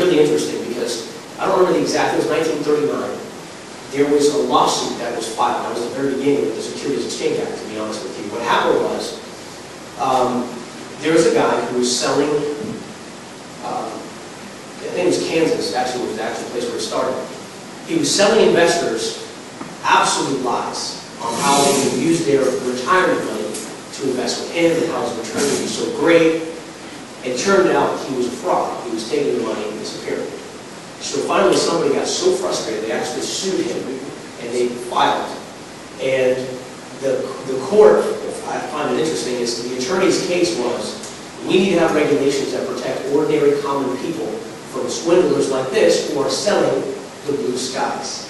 really interesting because I don't remember the exact, it was 1939. There was a lawsuit that was filed. That was the very beginning of the Securities Exchange Act, to be honest with you. What happened was, there was a guy who was selling, I think it was Kansas, actually, was the actual place where it started. He was selling investors absolute lies on how they would use their retirement money to invest with him and how his return would be so great. It turned out he was a fraud. He was taking the money and disappearing. So finally somebody got so frustrated they actually sued him and they filed. And the court, I find it interesting, is the attorney's case was, we need to have regulations that protect ordinary common people from swindlers like this who are selling the blue skies.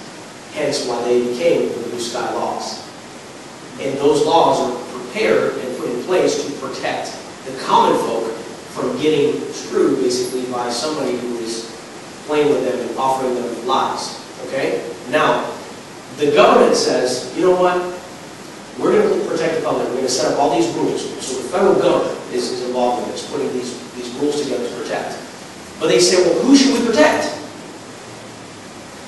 Hence why they became the blue sky laws. And those laws are prepared and put in place to protect the common folk from getting screwed basically by somebody who is playing with them and offering them lies. Okay? Now, the government says, you know what? We're going to protect the public. We're going to set up all these rules. So the federal government is involved in this, putting these rules together to protect. But they say, well, who should we protect?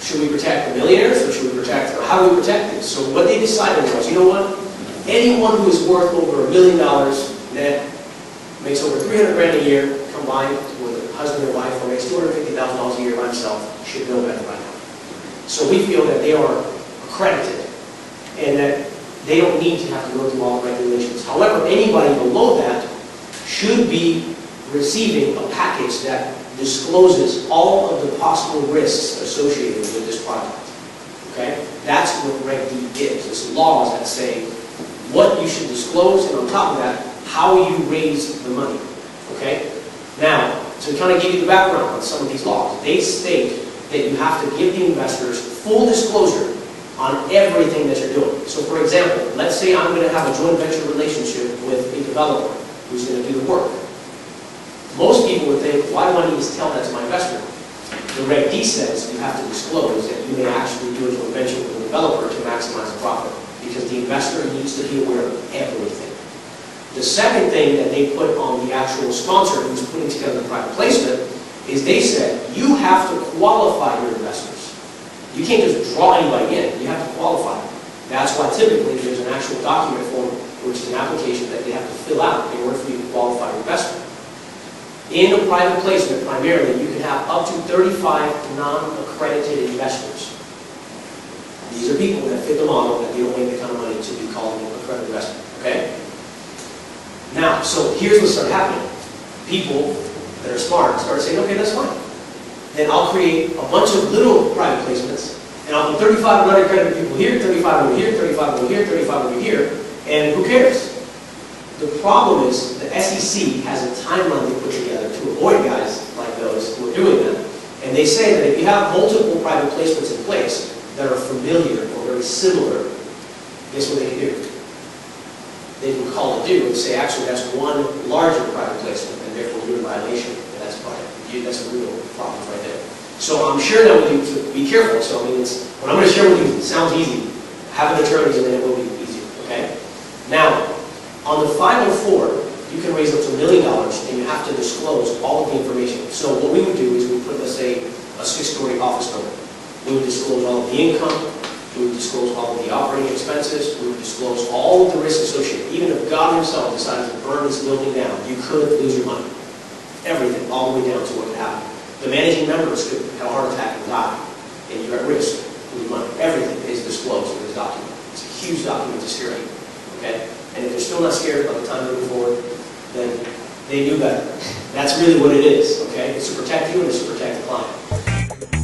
Should we protect the millionaires, or should we protect, or how do we protect this? So what they decided was, you know what? Anyone who is worth over $1 million net, makes over 300 grand a year, combined with a husband and wife, or makes $250,000 a year by himself, should know better by now. So we feel that they are accredited, and that they don't need to have to go through all the regulations. However, anybody below that should be receiving a package that discloses all of the possible risks associated with this project. Okay? That's what Reg D gives. It's laws that say what you should disclose, and on top of that, how you raise the money. Okay? Now, to kind of give you the background on some of these laws, they state that you have to give the investors full disclosure on everything that you're doing. So for example, let's say I'm going to have a joint venture relationship with a developer who's going to do the work. Most people would think, why do I need to tell that to my investor? The Reg D says you have to disclose that you may actually do a joint venture with a developer to maximize the profit, because the investor needs to be aware of everything. The second thing that they put on the actual sponsor who's putting together the private placement is they said you have to qualify your investors. You can't just draw anybody in, you have to qualify them. That's why typically there's an actual document form, which is an application that they have to fill out in order for you to qualify your investment. In a private placement, primarily, you can have up to 35 non-accredited investors. These are people that fit the model, that they don't make the kind of money to be called an accredited investment. Okay? Now, so here's what started happening. People that are smart started saying, okay, that's fine. Then I'll create a bunch of little private placements, and I'll put 35 unaccredited people here, 35 over here, 35 over here, 35 over here, and who cares? The problem is the SEC has a timeline they put together to avoid guys like those who are doing that. And they say that if you have multiple private placements in place that are familiar or very similar, guess what they can do? They can call it due and say, actually, that's one larger private placement, and therefore you're in violation. And that's a real problem right there. So I'm sure that we need to be careful. So I mean, what I'm going to share with you sounds easy. Have an attorney, and then it will be easier. Okay? Now, on the 504, you can raise up to $1 million, and you have to disclose all of the information. So what we would do is we would put, let's say, a 6-story office building. We would disclose all of the income. We would disclose all of the operating expenses. We would disclose all of the risks associated. Even if God himself decided to burn this building down, you could lose your money. Everything, all the way down to what could happen. The managing members could have a heart attack and die, and you're at risk of losing money. Everything is disclosed in this document. It's a huge document to scare you. Okay? And if they're still not scared by the time they move forward, then they knew better. That's really what it is. Okay? It's to protect you, and it's to protect the client.